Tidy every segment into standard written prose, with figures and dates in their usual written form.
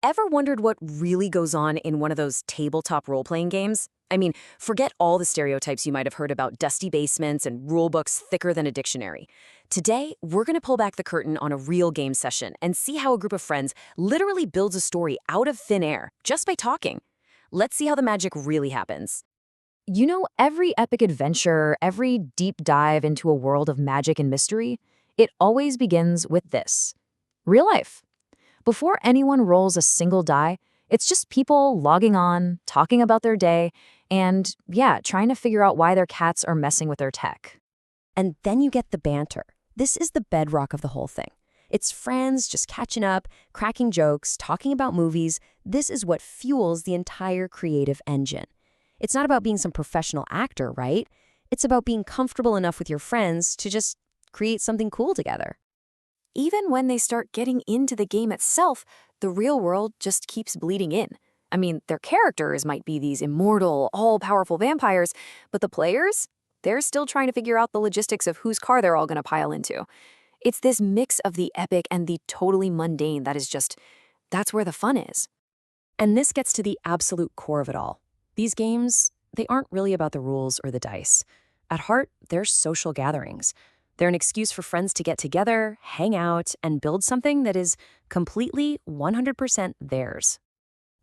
Ever wondered what really goes on in one of those tabletop role-playing games? I mean, forget all the stereotypes you might have heard about dusty basements and rule books thicker than a dictionary. Today, we're going to pull back the curtain on a real game session and see how a group of friends literally builds a story out of thin air just by talking. Let's see how the magic really happens. You know, every epic adventure, every deep dive into a world of magic and mystery, it always begins with this: real life. Before anyone rolls a single die, it's just people logging on, talking about their day, and yeah, trying to figure out why their cats are messing with their tech. And then you get the banter. This is the bedrock of the whole thing. It's friends just catching up, cracking jokes, talking about movies. This is what fuels the entire creative engine. It's not about being some professional actor, right? It's about being comfortable enough with your friends to just create something cool together. Even when they start getting into the game itself, the real world just keeps bleeding in. I mean, their characters might be these immortal, all-powerful vampires, but the players, they're still trying to figure out the logistics of whose car they're all going to pile into. It's this mix of the epic and the totally mundane that's where the fun is. And this gets to the absolute core of it all. These games, they aren't really about the rules or the dice. At heart, they're social gatherings. They're an excuse for friends to get together, hang out, and build something that is completely 100% theirs.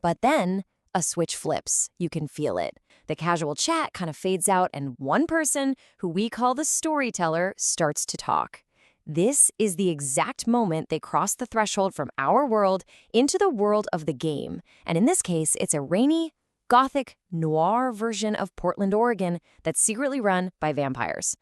But then, a switch flips. You can feel it. The casual chat kind of fades out, and one person, who we call the storyteller, starts to talk. This is the exact moment they cross the threshold from our world into the world of the game. And in this case, it's a rainy, gothic, noir version of Portland, Oregon that's secretly run by vampires.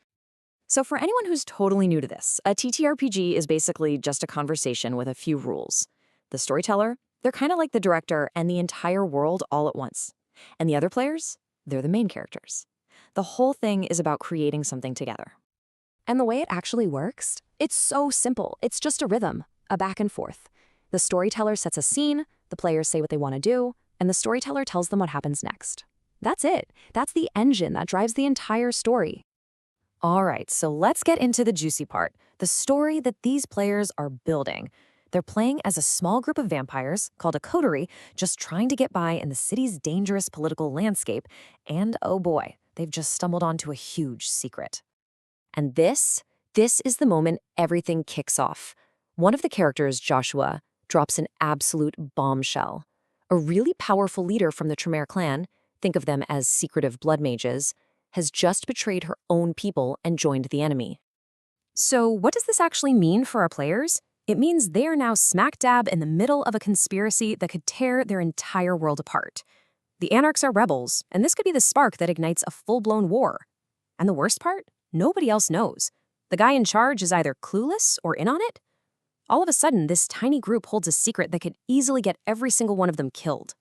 So for anyone who's totally new to this, a TTRPG is basically just a conversation with a few rules. The storyteller, they're kind of like the director and the entire world all at once. And the other players, they're the main characters. The whole thing is about creating something together. And the way it actually works, it's so simple. It's just a rhythm, a back and forth. The storyteller sets a scene, the players say what they want to do, and the storyteller tells them what happens next. That's it. That's the engine that drives the entire story. All right, so let's get into the juicy part, the story that these players are building. They're playing as a small group of vampires, called a coterie, just trying to get by in the city's dangerous political landscape, and oh boy, they've just stumbled onto a huge secret. And this is the moment everything kicks off. One of the characters, Joshua, drops an absolute bombshell. A really powerful leader from the Tremere clan, think of them as secretive blood mages, has just betrayed her own people and joined the enemy. So what does this actually mean for our players? It means they are now smack dab in the middle of a conspiracy that could tear their entire world apart. The Anarchs are rebels, and this could be the spark that ignites a full-blown war. And the worst part? Nobody else knows. The guy in charge is either clueless or in on it. All of a sudden, this tiny group holds a secret that could easily get every single one of them killed.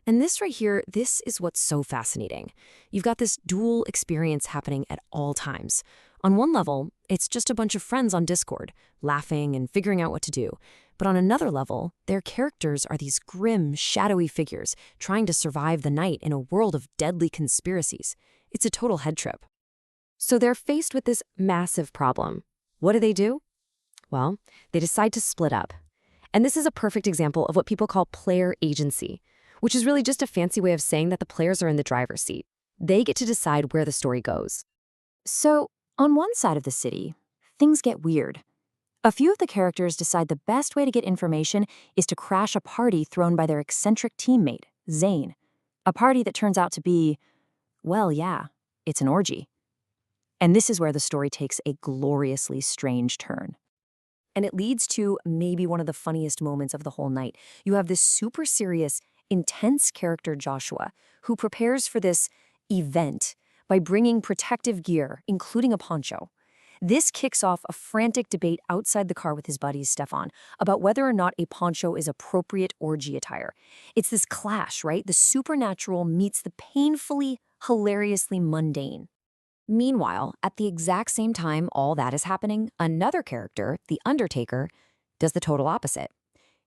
And this right here, this is what's so fascinating. You've got this dual experience happening at all times. On one level, it's just a bunch of friends on Discord, laughing and figuring out what to do. But on another level, their characters are these grim, shadowy figures trying to survive the night in a world of deadly conspiracies. It's a total head trip. So they're faced with this massive problem. What do? Well, they decide to split up. And this is a perfect example of what people call player agency, which is really just a fancy way of saying that the players are in the driver's seat. They get to decide where the story goes. So, on one side of the city, things get weird. A few of the characters decide the best way to get information is to crash a party thrown by their eccentric teammate, Zane. A party that turns out to be, well, yeah, it's an orgy. And this is where the story takes a gloriously strange turn. And it leads to maybe one of the funniest moments of the whole night. You have this super serious, intense character, Joshua, who prepares for this event by bringing protective gear, including a poncho. This kicks off a frantic debate outside the car with his buddies, Stefan, about whether or not a poncho is appropriate orgy attire. It's this clash, right? The supernatural meets the painfully, hilariously mundane. Meanwhile, at the exact same time all that is happening, another character, the Undertaker, does the total opposite.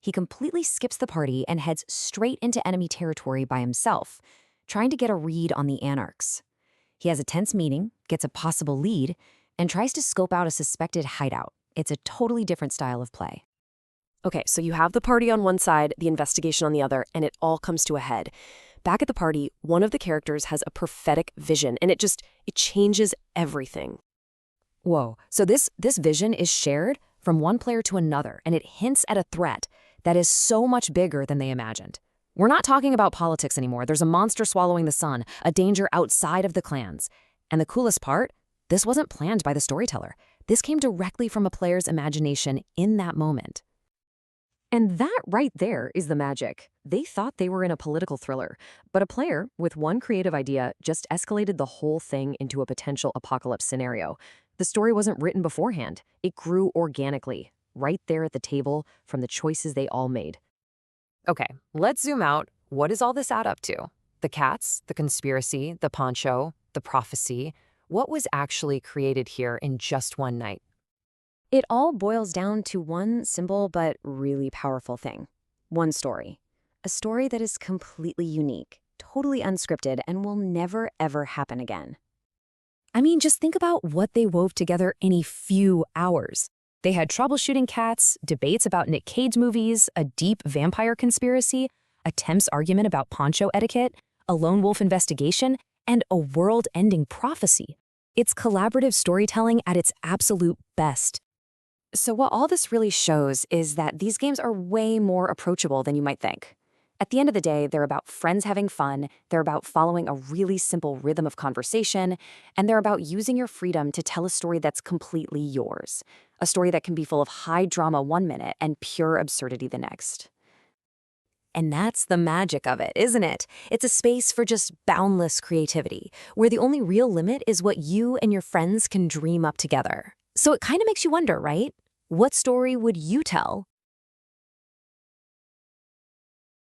He completely skips the party and heads straight into enemy territory by himself, trying to get a read on the Anarchs. He has a tense meeting, gets a possible lead, and tries to scope out a suspected hideout. It's a totally different style of play. Okay, so you have the party on one side, the investigation on the other, and it all comes to a head. Back at the party, one of the characters has a prophetic vision, and it changes everything. Whoa, so this vision is shared from one player to another, and it hints at a threat that is so much bigger than they imagined. We're not talking about politics anymore. There's a monster swallowing the sun, a danger outside of the clans. And the coolest part, this wasn't planned by the storyteller. This came directly from a player's imagination in that moment. And that right there is the magic. They thought they were in a political thriller, but a player with one creative idea just escalated the whole thing into a potential apocalypse scenario. The story wasn't written beforehand. It grew organically, right there at the table from the choices they all made. Okay, let's zoom out. What does all this add up to? The cats, the conspiracy, the poncho, the prophecy. What was actually created here in just one night? It all boils down to one simple but really powerful thing. One story. A story that is completely unique, totally unscripted, and will never, ever happen again. I mean, just think about what they wove together in a few hours. They had troubleshooting cats, debates about Nick Cage movies, a deep vampire conspiracy, a tense argument about poncho etiquette, a lone wolf investigation, and a world-ending prophecy. It's collaborative storytelling at its absolute best. So what all this really shows is that these games are way more approachable than you might think. At the end of the day, they're about friends having fun, they're about following a really simple rhythm of conversation, and they're about using your freedom to tell a story that's completely yours. A story that can be full of high drama one minute and pure absurdity the next. And that's the magic of it, isn't it? It's a space for just boundless creativity, where the only real limit is what you and your friends can dream up together. So it kind of makes you wonder, right? What story would you tell